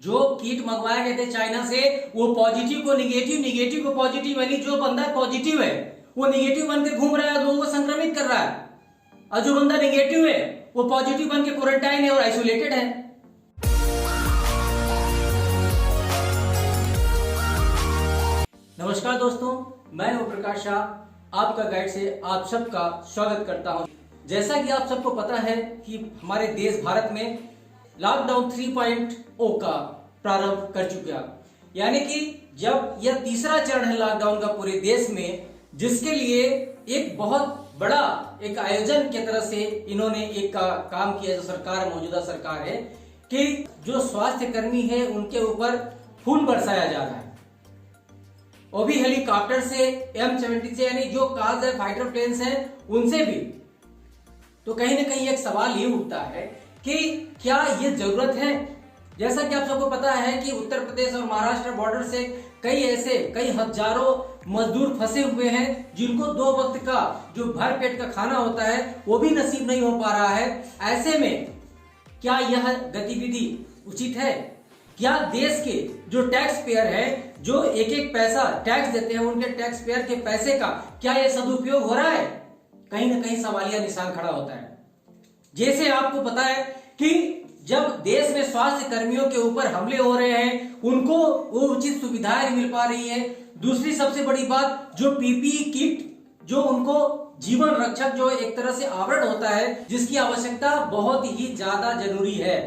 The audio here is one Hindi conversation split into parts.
जो किट मंगवाए गए थे चाइना से, वो पॉजिटिव को निगेटिव, निगेटिव को पॉजिटिव, यानी जो बंदा पॉजिटिव है वो निगेटिव बन के घूम रहा है, लोगों को संक्रमित कर रहा है, और जो बंदा निगेटिव है वो पॉजिटिव बन के क्वारंटाइन है और आइसोलेटेड है। नमस्कार दोस्तों, मैं हूं प्रकाश शाह, आपका गाइड से आप सबका स्वागत करता हूं। जैसा कि आप सबको पता है कि हमारे देश भारत में लॉकडाउन 3.0 का प्रारंभ कर चुका, यानी कि जब यह तीसरा चरण है लॉकडाउन का पूरे देश में, जिसके लिए एक बहुत बड़ा एक आयोजन की तरह से इन्होंने एक काम किया, जो सरकार मौजूदा सरकार है, कि जो स्वास्थ्य कर्मी है उनके ऊपर फूल बरसाया जा रहा है, वो भी हेलीकॉप्टर से, M70 से, यानी जो कार्स है, फाइटर प्लेन्स हैं, उनसे भी। तो कहीं ना कहीं एक सवाल ये उठता है कि क्या ये जरूरत है? जैसा कि आप सबको पता है कि उत्तर प्रदेश और महाराष्ट्र बॉर्डर से कई हजारों मजदूर फंसे हुए हैं, जिनको 2 वक्त का जो भर पेट का खाना होता है वो भी नसीब नहीं हो पा रहा है। ऐसे में क्या यह गतिविधि उचित है? क्या देश के जो टैक्स पेयर है, जो एक एक पैसा टैक्स देते हैं, उनके टैक्स पेयर के पैसे का क्या यह सदुपयोग हो रहा है? कहीं ना कहीं सवालिया निशान खड़ा होता है। जैसे आपको पता है कि जब देश में स्वास्थ्य कर्मियों के ऊपर हमले हो रहे हैं, उनको वो उचित सुविधाएं नहीं मिल पा रही है। दूसरी सबसे बड़ी बात, जो पीपीई किट, जो उनको जीवन रक्षक, जो एक तरह से आवरण होता है, जिसकी आवश्यकता बहुत ही ज्यादा जरूरी है।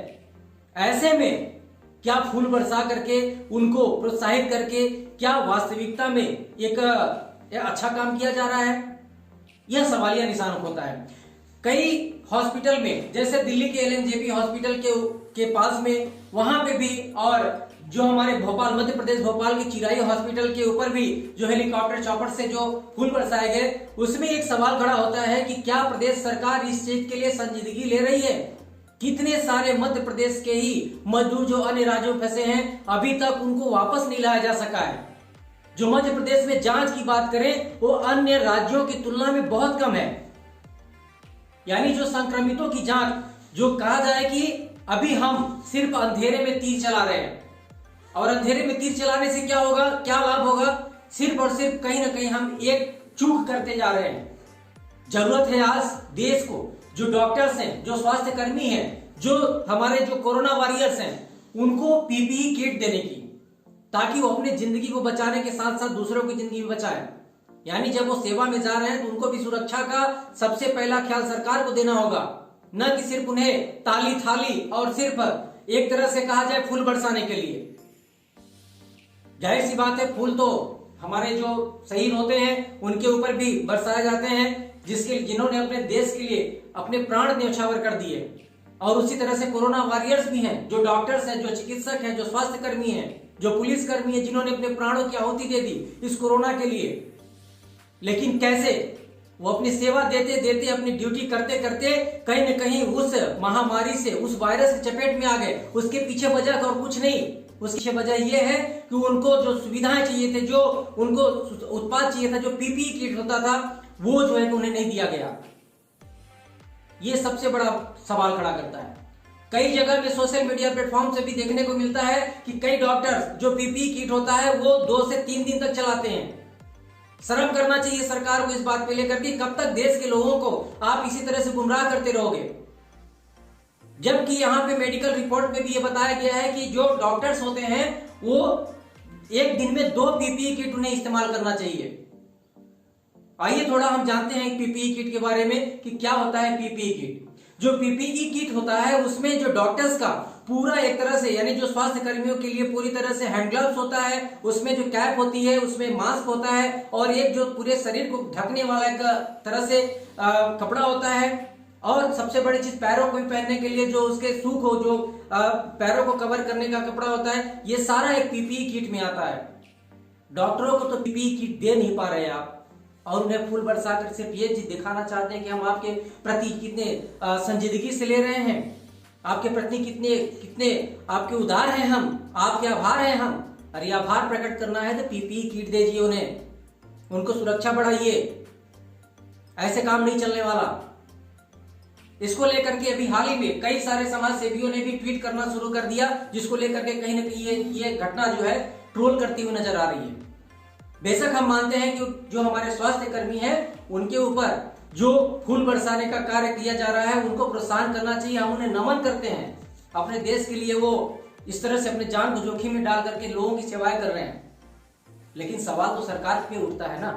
ऐसे में क्या फूल बरसा करके, उनको प्रोत्साहित करके, क्या वास्तविकता में एक अच्छा काम किया जा रहा है? यह सवालिया निशान होता है। कई हॉस्पिटल में, जैसे दिल्ली के LNJP हॉस्पिटल के पास में, वहां पे भी, और जो हमारे भोपाल, मध्य प्रदेश भोपाल के चिराई हॉस्पिटल के ऊपर भी जो हेलीकॉप्टर चॉपर से जो फूल बरसाए गए, उसमें एक सवाल खड़ा होता है कि क्या प्रदेश सरकार इस चीज के लिए संजीदगी ले रही है? कितने सारे मध्य प्रदेश के ही मजदूर जो अन्य राज्यों में फंसे हैं, अभी तक उनको वापस नहीं लाया जा सका है। जो मध्य प्रदेश में जांच की बात करें, वो अन्य राज्यों की तुलना में बहुत कम है। यानी जो संक्रमितों की जांच, जो कहा जाए कि अभी हम सिर्फ अंधेरे में तीर चला रहे हैं, और अंधेरे में तीर चलाने से क्या होगा, क्या लाभ होगा? सिर्फ और सिर्फ कहीं ना कहीं हम एक चूक करते जा रहे हैं। जरूरत है आज देश को, जो डॉक्टर्स हैं, जो स्वास्थ्य कर्मी हैं, जो हमारे जो कोरोना वॉरियर्स हैं, उनको पीपीई किट देने की, ताकि वो अपनी जिंदगी को बचाने के साथ साथ दूसरों की जिंदगी भी बचाएं। यानी जब वो सेवा में जा रहे हैं तो उनको भी सुरक्षा का सबसे पहला ख्याल सरकार को देना होगा, न कि सिर्फ उन्हें ताली थाली और सिर्फ एक तरह से कहा जाए फूल बरसाने के लिए। जाहिर सी बात है, फूल तो हमारे जो शहीद होते हैं उनके ऊपर भी बरसाए जाते हैं, जिन्होंने अपने देश के लिए अपने प्राण न्यौछावर कर दिए। और उसी तरह से कोरोना वॉरियर्स भी हैं, जो डॉक्टर्स हैं, जो चिकित्सक हैं, जो स्वास्थ्य कर्मी हैं, जो पुलिस कर्मी हैं, जिन्होंने अपने प्राणों की आहुति दे दी इस कोरोना के लिए। लेकिन कैसे वो अपनी सेवा देते देते, अपनी ड्यूटी करते करते कहीं न कहीं उस महामारी से, उस वायरस के चपेट में आ गए। उसके पीछे वजह और कुछ नहीं, उसके पीछे वजह यह है कि उनको जो सुविधाएं चाहिए थे, जो उनको उत्पाद चाहिए था, जो पीपीई किट होता था, वो जो है कि उन्हें नहीं दिया गया। ये सबसे बड़ा सवाल खड़ा करता है। कई जगह में सोशल मीडिया प्लेटफॉर्म से भी देखने को मिलता है कि कई डॉक्टर्स जो पीपीई किट होता है वो 2 से 3 दिन तक चलाते हैं। शर्म करना चाहिए सरकार को इस बात पे लेकर के, कब तक देश के लोगों को आप इसी तरह से गुमराह करते रहोगे? जबकि यहाँ पे मेडिकल रिपोर्ट में भी ये बताया गया है कि जो डॉक्टर्स होते हैं वो एक दिन में 2 पीपीई किट उन्हें इस्तेमाल करना चाहिए। आइए थोड़ा हम जानते हैं पीपीई किट के बारे में कि क्या होता है पीपीई किट। जो पीपीई किट होता है उसमें जो डॉक्टर्स का पूरा एक तरह से, यानी जो स्वास्थ्य कर्मियों के लिए पूरी तरह से हैंड ग्लव्स होता है, उसमें जो कैप होती है, उसमें मास्क होता है, और एक जो पूरे शरीर को ढकने वाला एक तरह से कपड़ा होता है, और सबसे बड़ी चीज पैरों को भी पहनने के लिए जो उसके सूख हो, जो पैरों को कवर करने का कपड़ा होता है, ये सारा एक पीपीई किट में आता है। डॉक्टरों को तो पीपीई किट दे नहीं पा रहे आप, और उन्हें फूल बरसा कर सिर्फ ये चीज दिखाना चाहते हैं कि हम आपके प्रति कितने संजीदगी से ले रहे हैं, आपके प्रति कितने आपके उदार हैं, हम आपके आभार हैं हम। अरे आभार प्रकट करना है तो पीपीई किट दीजिए उन्हें, उनको सुरक्षा बढ़ाइए। ऐसे काम नहीं चलने वाला। इसको लेकर के अभी हाल ही में कई सारे समाज सेवियों ने भी ट्वीट करना शुरू कर दिया, जिसको लेकर के कहीं ना कहीं ये घटना जो है ट्रोल करती हुई नजर आ रही है। बेशक हम मानते हैं कि जो हमारे स्वास्थ्य कर्मी हैं उनके ऊपर जो फूल बरसाने का कार्य किया जा रहा है उनको प्रोत्साहन करना चाहिए, हम उन्हें नमन करते हैं। अपने देश के लिए वो इस तरह से अपने जान को जोखिम में डाल करके लोगों की सेवाएं कर रहे हैं। लेकिन सवाल तो सरकार पे उठता है ना,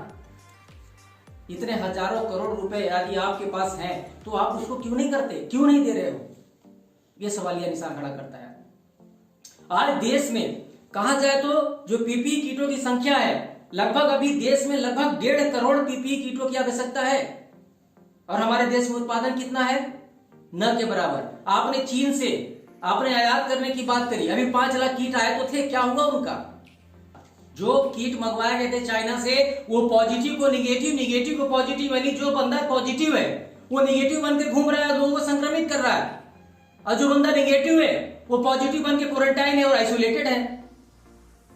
इतने हजारों करोड़ रुपए यदि आपके पास हैं तो आप उसको क्यों नहीं करते, क्यों नहीं दे रहे हो? ये सवालिया निशान खड़ा करता है। आज देश में कहा जाए तो जो पीपीई किटों की संख्या है, लगभग अभी देश में लगभग 1.5 करोड़ पीपीई किटों की आवश्यकता है, और हमारे देश में उत्पादन कितना है? न के बराबर। आपने चीन से आपने आयात करने की बात करी, अभी 5 लाख किट आए तो थे, क्या हुआ उनका? जो किट मंगवाए गए थे चाइना से, वो पॉजिटिव को निगेटिव, निगेटिव को पॉजिटिव, यानी जो बंदा पॉजिटिव है वो निगेटिव बन के घूम रहा है, लोगों को संक्रमित कर रहा है, और जो बंदा निगेटिव है वो पॉजिटिव बन के क्वारंटाइन है और आइसोलेटेड है।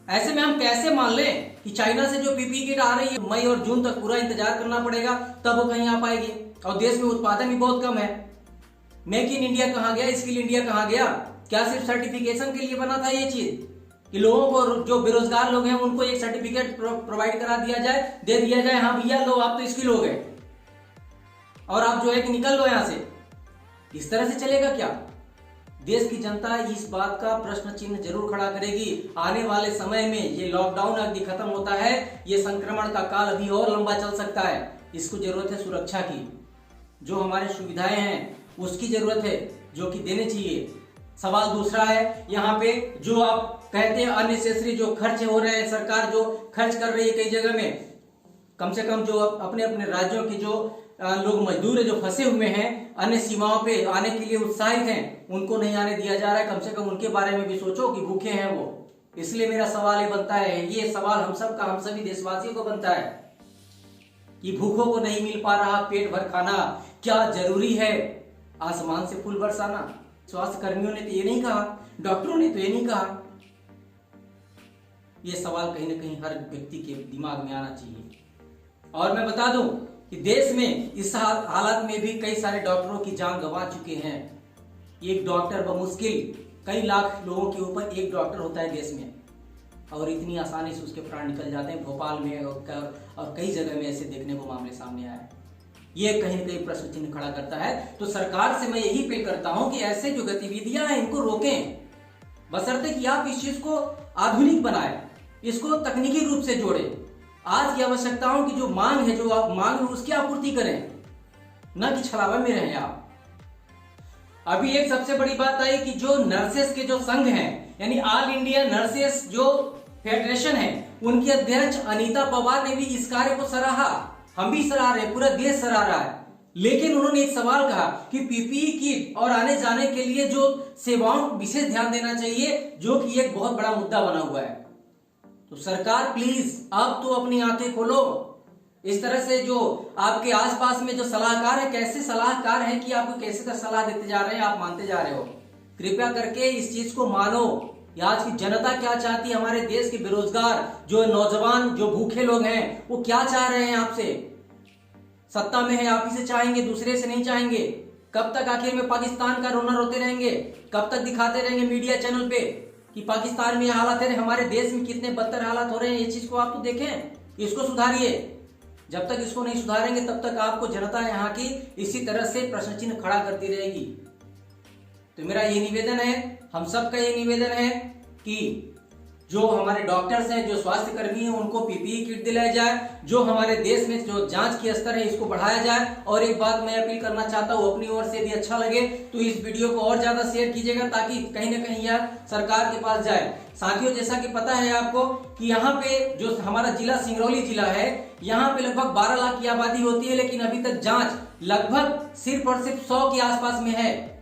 ऐसे में हम कैसे मान लें कि चाइना से जो पीपीई किट आ रही है मई और जून तक पूरा इंतजार करना पड़ेगा तब वो कहीं आ पाएगी, और देश में उत्पादन भी बहुत कम है। मेक इन इंडिया कहां गया, स्किल इंडिया कहां गया? क्या सिर्फ सर्टिफिकेशन के लिए बना था ये चीज कि लोगों को, जो बेरोजगार लोग हैं उनको एक सर्टिफिकेट प्रोवाइड करा दिया जाए, दे दिया जाए, हाँ भैया लो आप तो स्किल हो गए और आप जो है कि निकल लो यहां से? इस तरह से चलेगा क्या? देश की जनता इस बात का प्रश्न चिन्ह जरूर खड़ा करेगी। आने वाले समय में ये लॉकडाउन अभी खत्म होता है, ये संक्रमण का काल अभी और लंबा चल सकता है। इसको जरूरत है सुरक्षा की, जो हमारी सुविधाएं हैं उसकी जरूरत है, जो कि देने चाहिए। सवाल दूसरा है, यहाँ पे जो आप कहते हैं अननेसेसरी जो खर्च हो रहे हैं, सरकार जो खर्च कर रही है कई जगह में, कम से कम जो अपने अपने राज्यों के जो लोग मजदूर है जो फंसे हुए हैं, अन्य सीमाओं पे आने के लिए उत्साहित हैं, उनको नहीं आने दिया जा रहा है। कम से कम उनके बारे में भी सोचो कि भूखे हैं वो। इसलिए मेरा सवाल ये बनता है, ये सवाल हम सब का, हम सभी देशवासियों को बनता है कि भूखों को नहीं मिल पा रहा पेट भर खाना, क्या जरूरी है आसमान से फूल बरसाना? स्वास्थ्य कर्मियों ने तो ये नहीं कहा, डॉक्टरों ने तो ये नहीं कहा। ये सवाल कहीं ना कहीं हर व्यक्ति के दिमाग में आना चाहिए। और मैं बता दूं कि देश में इस हालत में भी कई सारे डॉक्टरों की जान गंवा चुके हैं। एक डॉक्टर बमुश्किल कई लाख लोगों के ऊपर एक डॉक्टर होता है देश में, और इतनी आसानी से उसके प्राण निकल जाते हैं। भोपाल में और कई जगह में ऐसे देखने को मामले सामने आए। ये कहीं न कहीं प्रश्न चिन्ह खड़ा करता है। तो सरकार से मैं यही अपील करता हूं कि ऐसे जो गतिविधियां हैं इनको रोकें, बशर्ते कि आप इस चीज को आधुनिक बनाएं, इसको तकनीकी रूप से जोड़ें। आज की आवश्यकताओं की जो मांग है, जो आप मांग है उसकी आपूर्ति करें, न कि छलावे में रहें आप। अभी एक सबसे बड़ी बात आई कि जो नर्सेस के जो संघ हैं, यानी ऑल इंडिया नर्सेस जो फेडरेशन है, उनकी अध्यक्ष अनीता पवार ने भी इस कार्य को सराहा। हम भी सराह रहे, पूरा देश सराह रहा है। लेकिन उन्होंने एक सवाल कहा कि पीपीई किट और आने जाने के लिए जो सेवाओं को विशेष ध्यान देना चाहिए, जो कि एक बहुत बड़ा मुद्दा बना हुआ है। तो सरकार प्लीज अब तो अपनी आंखें खोलो। इस तरह से जो आपके आसपास में जो सलाहकार है, कैसे सलाहकार है कि आपको कैसे सलाह देते जा रहे हैं, आप मानते जा रहे हो। कृपया करके इस चीज को मानो। आज की जनता क्या चाहती है? हमारे देश के बेरोजगार जो नौजवान जो भूखे लोग हैं वो क्या चाह रहे हैं आपसे? सत्ता में है आप ही से चाहेंगे, दूसरे से नहीं चाहेंगे। कब तक आखिर में पाकिस्तान का रोना रोते रहेंगे? कब तक दिखाते रहेंगे मीडिया चैनल पे कि पाकिस्तान में ये हालात है, हमारे देश में कितने बदतर हालात हो रहे हैं? ये चीज को आप तो देखें, इसको सुधारिए। जब तक इसको नहीं सुधारेंगे तब तक आपको जनता यहाँ की इसी तरह से प्रश्न चिन्ह खड़ा करती रहेगी। तो मेरा ये निवेदन है, हम सबका ये निवेदन है कि जो हमारे डॉक्टर्स हैं, जो स्वास्थ्य कर्मी हैं, उनको पीपीई किट दिलाया जाए। जो हमारे देश में जो जांच की स्तर है इसको बढ़ाया जाए। और एक बात मैं अपील करना चाहता हूँ, अपनी ओर से यदि अच्छा लगे तो इस वीडियो को और ज्यादा शेयर कीजिएगा, ताकि कहीं ना कहीं यह सरकार के पास जाए। साथियों, जैसा कि पता है आपको कि यहाँ पे जो हमारा जिला सिंगरौली जिला है, यहाँ पे लगभग 12 लाख की आबादी होती है, लेकिन अभी तक जांच लगभग सिर्फ और सिर्फ 100 के आसपास में है।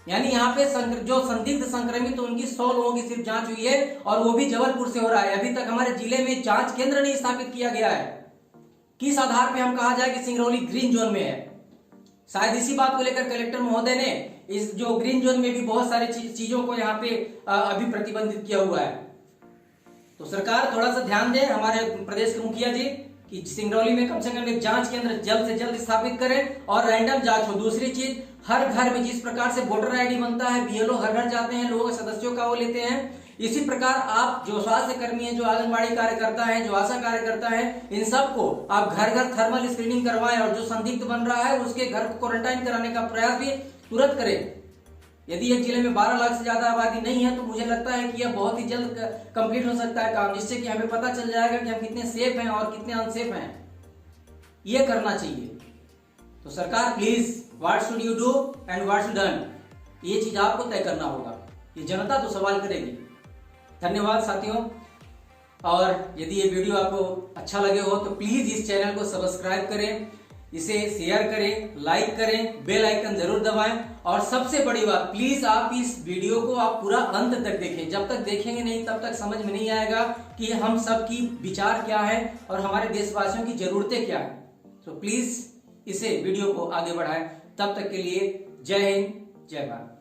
यानी यहाँ पे जो संदिग्ध संक्रमित उनकी 100 लोगों की सिर्फ जांच हुई है, और वो भी जबलपुर से हो रहा है। अभी तक हमारे जिले में जांच केंद्र नहीं स्थापित किया गया है। किस आधार पे हम कहा जाए कि सिंगरौली ग्रीन जोन में है? शायद इसी बात को लेकर कलेक्टर महोदय ने इस जो ग्रीन जोन में भी बहुत सारी चीजों को यहाँ पे अभी प्रतिबंधित किया हुआ है। तो सरकार थोड़ा सा ध्यान दे, हमारे प्रदेश के मुखिया जी, कि सिंगरौली में कम से कम एक जांच केंद्र जल्द से जल्द स्थापित करें और रैंडम जांच हो। दूसरी चीज, हर घर में जिस प्रकार से वोटर आईडी बनता है, बीएलओ हर घर जाते हैं, लोगों के सदस्यों का वो लेते हैं, इसी प्रकार आप जो स्वास्थ्य कर्मी है, जो आंगनबाड़ी कार्यकर्ता है, जो आशा कार्यकर्ता है, इन सबको आप घर घर थर्मल स्क्रीनिंग करवाएं और जो संदिग्ध बन रहा है उसके घर को क्वारंटाइन कराने का प्रयास भी तुरंत करें। यदि एक जिले में 12 लाख से ज्यादा आबादी नहीं है तो मुझे लगता है कि यह बहुत ही जल्द कंप्लीट हो सकता है काम, जिससे कि हमें पता चल जाएगा कि हम कितने सेफ हैं और कितने अनसेफ हैं। यह करना चाहिए। तो सरकार please, what should you do and what should done, ये चीज आपको तय करना होगा। ये जनता तो सवाल करेगी। धन्यवाद साथियों। और यदि ये वीडियो आपको अच्छा लगे हो तो प्लीज इस चैनल को सब्सक्राइब करें, इसे शेयर करें, लाइक करें, बेल आइकन जरूर दबाएं और सबसे बड़ी बात, प्लीज आप इस वीडियो को आप पूरा अंत तक देखें। जब तक देखेंगे नहीं तब तक समझ में नहीं आएगा कि हम सब की विचार क्या है और हमारे देशवासियों की जरूरतें क्या है। तो प्लीज इसे वीडियो को आगे बढ़ाएं। तब तक के लिए जय हिंद, जय भारत।